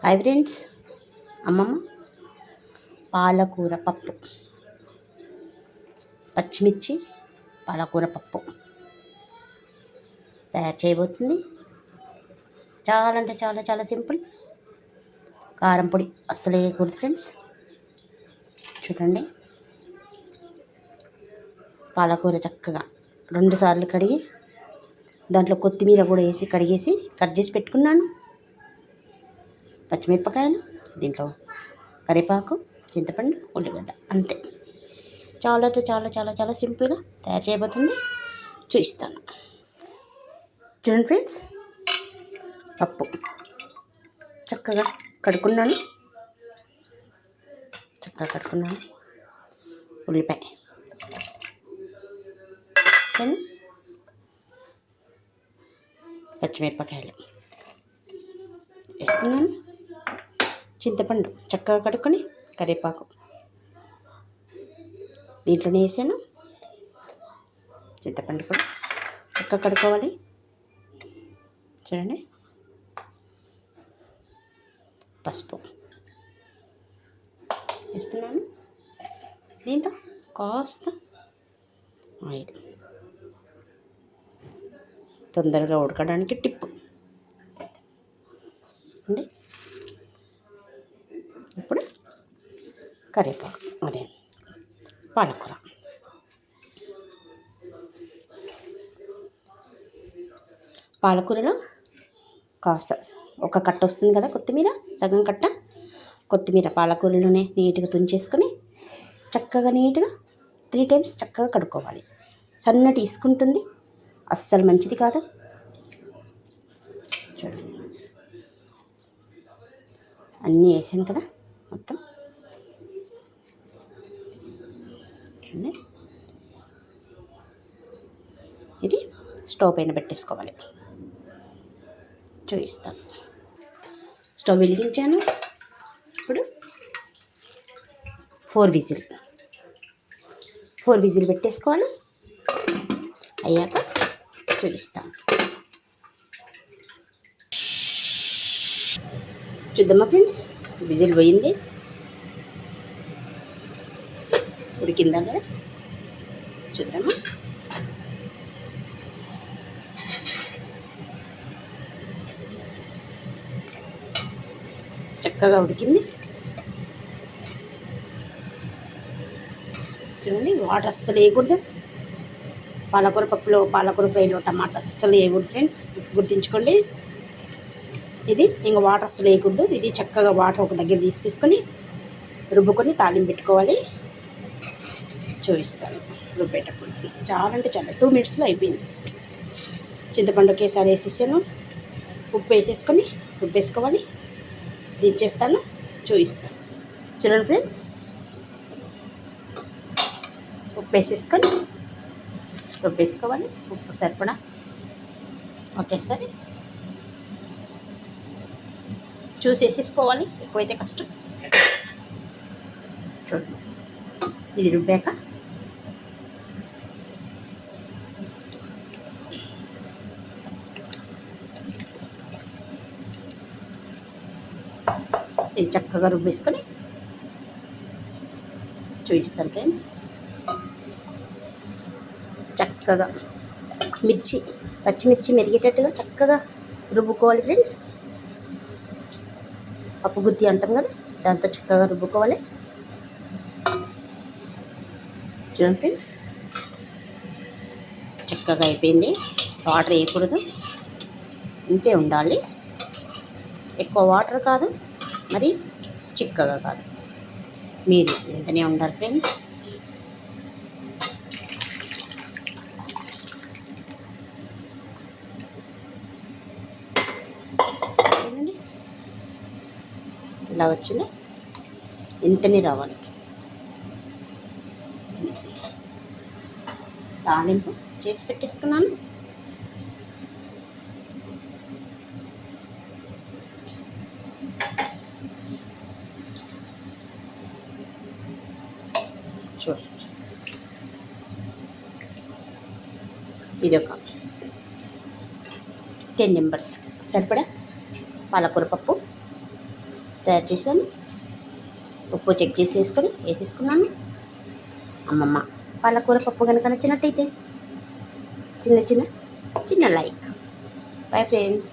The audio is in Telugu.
హాయ్ ఫ్రెండ్స్, అమ్మమ్మ పాలకూర పప్పు, పచ్చిమిర్చి పాలకూర పప్పు తయారు చేయబోతుంది. చాలా అంటే చాలా చాలా సింపుల్. కారం పొడి అస్సలు వేయకూడదు ఫ్రెండ్స్. చూడండి, పాలకూర చక్కగా 2 సార్లు కడిగి దాంట్లో కొత్తిమీర కూడా వేసి కడిగేసి కట్ చేసి పెట్టుకున్నాను. పచ్చిమిరపకాయలు, దీంట్లో కరివేపాకు, చింతపండు, ఉల్లిగడ్డ, అంతే. చాలా అంటే చాలా చాలా చాలా సింపుల్గా తయారు చేయబోతుంది. చూపిస్తాను. చూడండి ఫ్రెండ్స్, పప్పు చక్కగా కడుక్కున్నాను. ఉల్లిపాయ పచ్చిమిరపకాయలు వేస్తున్నాను. చింతపండు చక్కగా కడుక్కొని కరివేపాకు దీంట్లోనే వేసాను. చింతపండు కూడా చక్కగా కడుక్కోవాలి. చూడండి, పసుపు వేస్తున్నాను. దీంట్లో కాస్త ఆయిల్, తొందరగా ఉడకడానికి టిప్పు అండి. ఇప్పుడు కరివేపాకు, అదే పాలకూర, పాలకూరలో కాస్త ఒక కట్ట వస్తుంది కదా కొత్తిమీర, సగం కట్ట కొత్తిమీర పాలకూరలోనే నీట్గా తుంచేసుకొని చక్కగా నీట్గా 3 times చక్కగా కడుక్కోవాలి. సన్నటి ఇసుకుంటుంది, అస్సలు మంచిది కాదు. చూడండి, అన్నీ వేసాను కదా మొత్తం. చూడండి, ఇది స్టవ్ పైన పెట్టేసుకోవాలి. చూపిస్తాను. స్టవ్ వెలిగించాను. ఇప్పుడు 4 విజిల్ పెట్టేసుకోవాలి. అయ్యాక చూపిస్తాను. చూద్దామా ఫ్రెండ్స్, విజిల్ పోయింది, ఉడికిందా కదా చూద్దామా. చక్కగా ఉడికింది. చూడండి, వాటర్ అస్సలు వేయకూడదు. పాలకూర పప్పులో, పాలకూర ఫ్రైలో టమాటా అస్సలు వేయకూడదు ఫ్రెండ్స్, గుర్తుంచుకోండి. ఇది ఇంకా వాటర్ అస్సలు వేయకూడదు. ఇది చక్కగా వాటర్ ఒక దగ్గర తీసుకొని రుబ్బుకొని తాలింపు పెట్టుకోవాలి. చూపిస్తాను రుబ్బేటప్పుడు. చాలా అంటే చాలా 2 minutesలో అయిపోయింది. చింతపండు ఒకేసారి వేసేసాను. ఉప్పు వేసేసుకొని రుబ్బేసుకోవాలి. దించేస్తాను, చూపిస్తాను. చూడండి ఫ్రెండ్స్, ఉప్పు వేసేసుకొని రుబ్బేసుకోవాలి. ఉప్పు సరిపడా ఒకేసారి చూసి వేసేసుకోవాలి, ఎక్కువైతే కష్టం. చూడండి, ఇది రుబ్బాక ఇది చక్కగా రుబ్బేసుకొని చూపిస్తాను ఫ్రెండ్స్. చక్కగా పచ్చిమిర్చి మెరిగేటట్టుగా చక్కగా రుబ్బుకోవాలి ఫ్రెండ్స్. పప్పు గుత్తి అంటాం కదా, దాంతో చక్కగా రుబ్బుకోవాలి. చూడండి ఫ్రెండ్స్, చక్కగా అయిపోయింది. వాటర్ వేయకూడదు, ఇంతే ఉండాలి. ఎక్కువ వాటర్ కాదు, మరి చిక్కగా కాదు, మీడియం ఇంతనే ఉండాలి ఫ్రెండ్స్. ఇలా వచ్చింది, ఇంతనే రావాలి. తాలింపు చేసి పెట్టేసుకున్నాను. చూడండి, ఇది ఒక 10 members సరిపడా పాలకూర పప్పు తయారు చేశాను. ఉప్పు చెక్ చేసి వేసేసుకున్నాను. అమ్మమ్మ పాలకూర పప్పు కనుక నచ్చినట్టయితే చిన్న లైక్. Bye friends.